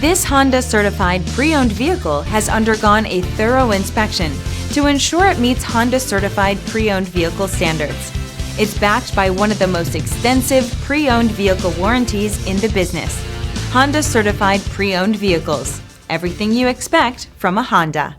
This Honda certified pre-owned vehicle has undergone a thorough inspection to ensure it meets Honda certified pre-owned vehicle standards. It's backed by one of the most extensive pre-owned vehicle warranties in the business. Honda certified pre-owned vehicles. Everything you expect from a Honda.